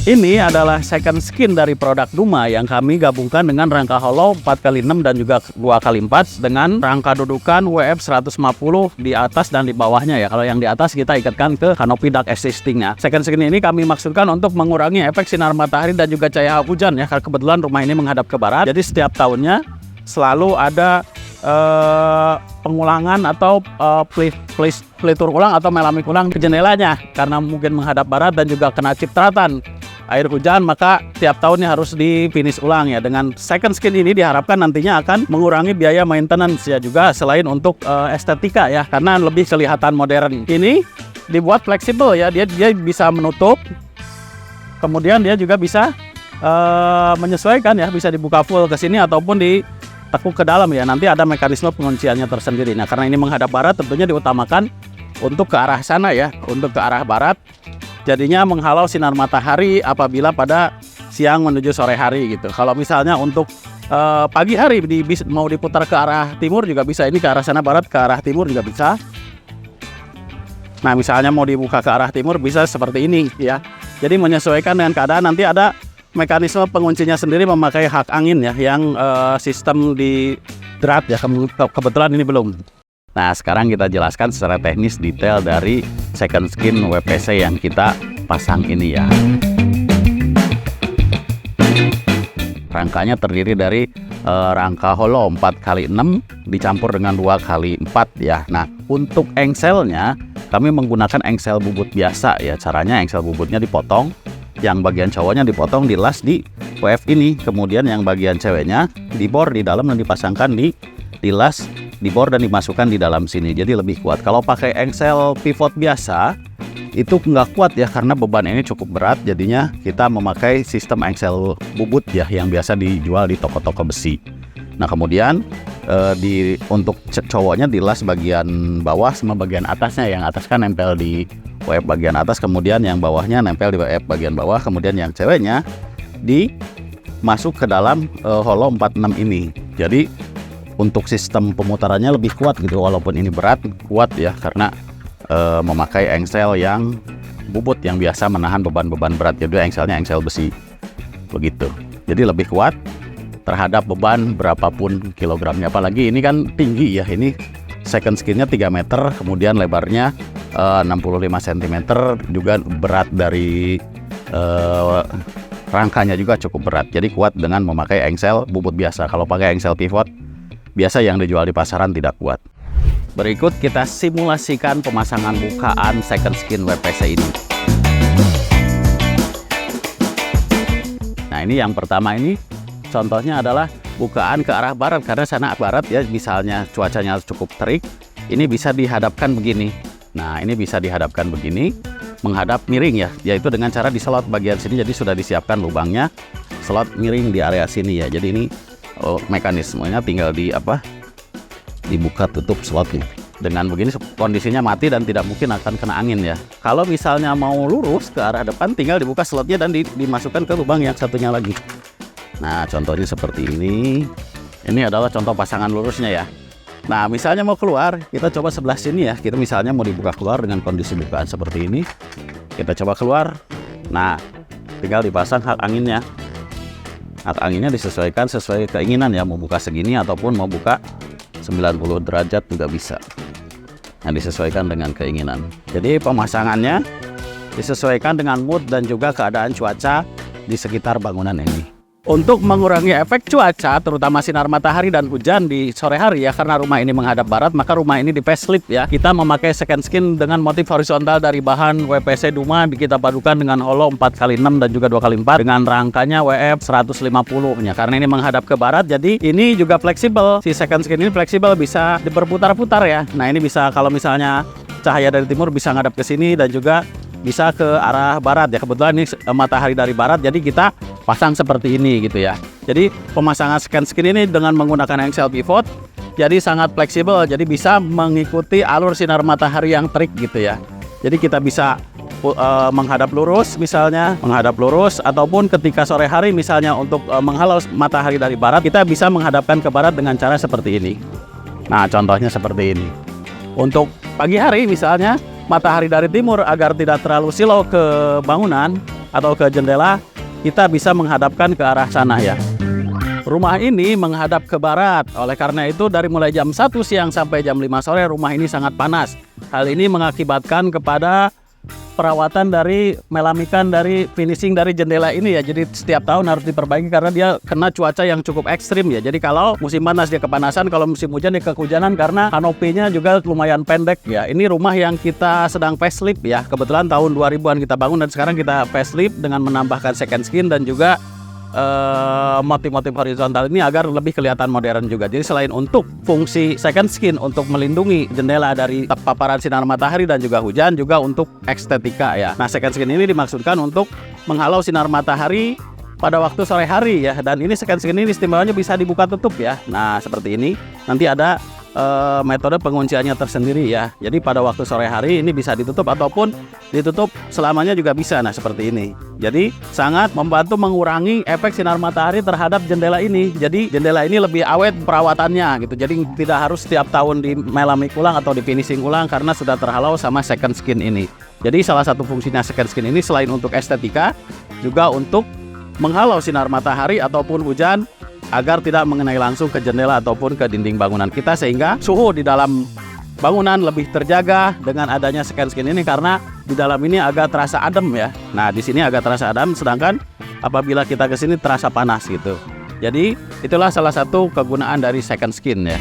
Ini adalah second skin dari produk Duma yang kami gabungkan dengan rangka hollow 4x6 dan juga 2x4 dengan rangka dudukan WF 150 di atas dan di bawahnya ya. Kalau yang di atas kita ikatkan ke kanopi duct existingnya. Second skin ini kami maksudkan untuk mengurangi efek sinar matahari dan juga cahaya hujan ya. Karena kebetulan rumah ini menghadap ke barat. Jadi setiap tahunnya selalu ada pengulangan atau pelitur ulang atau melamik ulang ke jendelanya. Karena mungkin menghadap barat dan juga kena cipratan air hujan, maka tiap tahunnya harus di finish ulang ya. Dengan second skin ini diharapkan nantinya akan mengurangi biaya maintenance ya, juga selain untuk estetika ya, karena lebih kelihatan modern. Ini dibuat fleksibel ya, dia bisa menutup, kemudian dia juga bisa menyesuaikan ya, bisa dibuka full ke sini ataupun ditekuk ke dalam ya. Nanti ada mekanisme pengunciannya tersendiri. Nah, karena ini menghadap barat tentunya diutamakan untuk ke arah sana ya, untuk ke arah barat. Jadinya menghalau sinar matahari apabila pada siang menuju sore hari gitu. Kalau misalnya untuk pagi hari mau diputar ke arah timur juga bisa. Ini ke arah sana barat, ke arah timur juga bisa. Nah, misalnya mau dibuka ke arah timur bisa seperti ini ya. Jadi menyesuaikan dengan keadaan. Nanti ada mekanisme penguncinya sendiri memakai hak angin ya, yang sistem di drat ya. Kebetulan ini belum. Nah, sekarang kita jelaskan secara teknis detail dari second skin WPC yang kita pasang ini ya. Rangkanya terdiri dari rangka hollow 4x6 dicampur dengan 2x4 ya. Nah, untuk engselnya kami menggunakan engsel bubut biasa ya. Caranya engsel bubutnya dipotong, yang bagian cowoknya dipotong, dilas di WF ini, kemudian yang bagian ceweknya dibor di dalam dan dipasangkan dilas, dibor dan dimasukkan di dalam sini, jadi lebih kuat. Kalau pakai engsel pivot biasa itu nggak kuat ya, karena beban ini cukup berat. Jadinya kita memakai sistem engsel bubut ya, yang biasa dijual di toko-toko besi. Nah, kemudian untuk cowoknya dilas bagian bawah sama bagian atasnya. Yang atas kan nempel di WF bagian atas, kemudian yang bawahnya nempel di WF bagian bawah, kemudian yang ceweknya dimasuk ke dalam hollow 46 ini. Jadi untuk sistem pemutarannya lebih kuat gitu, walaupun ini berat, kuat ya, karena memakai engsel yang bubut yang biasa menahan beban-beban berat. Jadi engselnya engsel besi begitu, jadi lebih kuat terhadap beban berapapun kilogramnya. Apalagi ini kan tinggi ya, ini second skinnya 3 meter, kemudian lebarnya 65 cm, juga berat dari rangkanya juga cukup berat. Jadi kuat dengan memakai engsel bubut biasa. Kalau pakai engsel pivot biasa yang dijual di pasaran tidak kuat. Berikut kita simulasikan pemasangan bukaan second skin WPC ini. Nah, ini yang pertama, ini contohnya adalah bukaan ke arah barat, karena sana barat ya, misalnya cuacanya cukup terik, ini bisa dihadapkan begini. Nah, ini bisa dihadapkan begini, menghadap miring ya, yaitu dengan cara diselot bagian sini. Jadi sudah disiapkan lubangnya, slot miring di area sini ya. Jadi ini mekanismenya tinggal dibuka tutup slotnya. Dengan begini kondisinya mati dan tidak mungkin akan kena angin ya. Kalau misalnya mau lurus ke arah depan, tinggal dibuka slotnya dan dimasukkan ke lubang yang satunya lagi. Nah, contohnya seperti ini. Ini adalah contoh pasangan lurusnya ya. Nah, misalnya mau keluar, kita coba sebelah sini ya. Kita misalnya mau dibuka keluar dengan kondisi bukaan seperti ini. Kita coba keluar. Nah, tinggal dipasang hak anginnya. Hak anginnya disesuaikan sesuai keinginan ya, mau buka segini ataupun mau buka 90 derajat juga bisa. Nah, disesuaikan dengan keinginan. Jadi pemasangannya disesuaikan dengan mood dan juga keadaan cuaca di sekitar bangunan ini. Untuk mengurangi efek cuaca, terutama sinar matahari dan hujan di sore hari ya, karena rumah ini menghadap barat, maka rumah ini di facelift ya. Kita memakai second skin dengan motif horizontal dari bahan WPC Duma, kita padukan dengan hollow 4x6 dan juga 2x4 dengan rangkanya WF 150 ya. Karena ini menghadap ke barat, jadi ini juga fleksibel. Si second skin ini fleksibel, bisa diperputar-putar ya. Nah, ini bisa kalau misalnya cahaya dari timur bisa ngadap ke sini dan juga bisa ke arah barat ya. Kebetulan ini matahari dari barat, jadi kita pasang seperti ini gitu ya. Jadi pemasangan second skin ini dengan menggunakan engsel pivot, jadi sangat fleksibel, jadi bisa mengikuti alur sinar matahari yang terik gitu ya. Jadi kita bisa menghadap lurus, misalnya menghadap lurus, ataupun ketika sore hari misalnya untuk menghalau matahari dari barat, kita bisa menghadapkan ke barat dengan cara seperti ini. Nah, contohnya seperti ini. Untuk pagi hari misalnya matahari dari timur, agar tidak terlalu silau ke bangunan, atau ke jendela, kita bisa menghadapkan ke arah sana ya. Rumah ini menghadap ke barat, oleh karena itu dari mulai jam 1 siang sampai jam 5 sore rumah ini sangat panas. Hal ini mengakibatkan kepada perawatan dari melamikan dari finishing dari jendela ini ya. Jadi setiap tahun harus diperbaiki karena dia kena cuaca yang cukup ekstrim ya. Jadi kalau musim panas dia kepanasan, kalau musim hujan dia kehujanan karena kanopinya juga lumayan pendek ya. Ini rumah yang kita sedang facelift ya. Kebetulan tahun 2000-an kita bangun dan sekarang kita facelift dengan menambahkan second skin dan juga motif-motif horizontal ini agar lebih kelihatan modern juga. Jadi selain untuk fungsi second skin untuk melindungi jendela dari paparan sinar matahari dan juga hujan, juga untuk estetika ya. Nah, second skin ini dimaksudkan untuk menghalau sinar matahari pada waktu sore hari ya. Dan ini second skin ini istimewanya bisa dibuka tutup ya. Nah, seperti ini. Nanti ada metode pengunciannya tersendiri ya. Jadi pada waktu sore hari ini bisa ditutup ataupun ditutup selamanya juga bisa. Nah, seperti ini. Jadi sangat membantu mengurangi efek sinar matahari terhadap jendela ini. Jadi jendela ini lebih awet perawatannya gitu. Jadi tidak harus setiap tahun di melamik ulang atau di finishing ulang karena sudah terhalau sama second skin ini. Jadi salah satu fungsinya second skin ini selain untuk estetika juga untuk menghalau sinar matahari ataupun hujan agar tidak mengenai langsung ke jendela ataupun ke dinding bangunan kita, sehingga suhu di dalam bangunan lebih terjaga dengan adanya second skin ini karena di dalam ini agak terasa adem ya. Nah, di sini agak terasa adem, sedangkan apabila kita ke sini terasa panas gitu. Jadi itulah salah satu kegunaan dari second skin ya.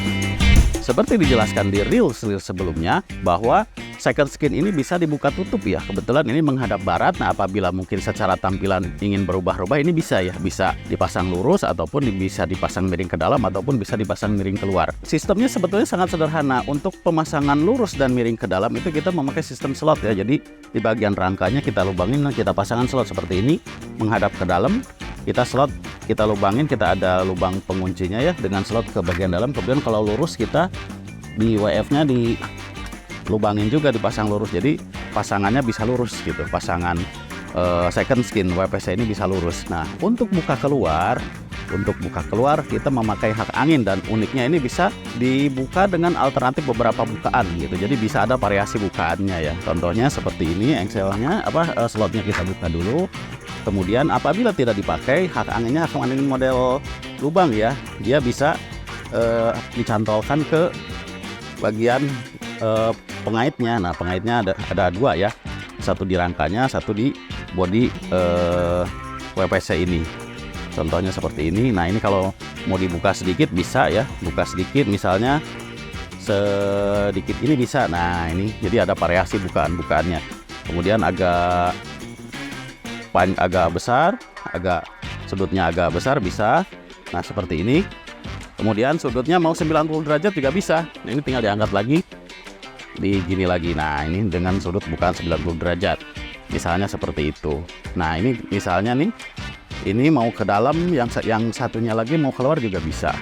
Seperti dijelaskan di reels sebelumnya bahwa second skin ini bisa dibuka tutup ya. Kebetulan ini menghadap barat. Nah, apabila mungkin secara tampilan ingin berubah-ubah, ini bisa ya. Bisa dipasang lurus ataupun bisa dipasang miring ke dalam ataupun bisa dipasang miring keluar. Sistemnya sebetulnya sangat sederhana. Untuk pemasangan lurus dan miring ke dalam itu kita memakai sistem slot ya. Jadi di bagian rangkanya kita lubangin, kita pasangkan slot seperti ini menghadap ke dalam. Kita slot, kita lubangin, kita ada lubang penguncinya ya dengan slot ke bagian dalam. Kemudian kalau lurus kita di WF-nya di lubangin juga, dipasang lurus, jadi pasangannya bisa lurus gitu. Pasangan second skin WPC ini bisa lurus. Nah, untuk buka keluar kita memakai hak angin dan uniknya ini bisa dibuka dengan alternatif beberapa bukaan gitu. Jadi bisa ada variasi bukaannya ya. Contohnya seperti ini, engselnya slotnya kita buka dulu. Kemudian apabila tidak dipakai hak anginnya, hak angin model lubang ya, dia bisa dicantolkan ke bagian pengaitnya. Nah, pengaitnya ada dua ya, satu di rangkanya, satu di bodi WPC ini. Contohnya seperti ini. Nah, ini kalau mau dibuka sedikit bisa ya, buka sedikit misalnya sedikit ini bisa. Nah, ini jadi ada variasi bukaannya. Kemudian agak besar, sudutnya agak besar bisa. Nah, seperti ini. Kemudian sudutnya mau 90 derajat juga bisa. Nah, ini tinggal diangkat lagi, di gini lagi. Nah, ini dengan sudut bukan 90 derajat. Misalnya seperti itu. Nah, ini misalnya nih, ini mau ke dalam, yang satunya lagi mau keluar juga bisa.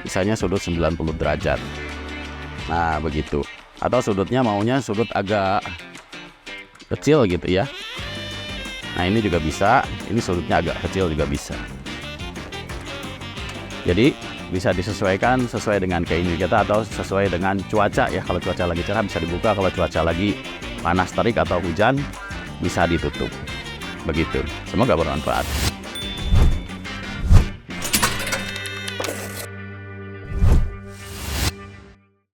Misalnya sudut 90 derajat. Nah, begitu. Atau sudutnya maunya sudut agak kecil gitu ya. Nah, ini juga bisa. Ini sudutnya agak kecil juga bisa. Jadi bisa disesuaikan sesuai dengan keinginan kita atau sesuai dengan cuaca ya. Kalau cuaca lagi cerah bisa dibuka, kalau cuaca lagi panas terik atau hujan bisa ditutup. Begitu. Semoga bermanfaat.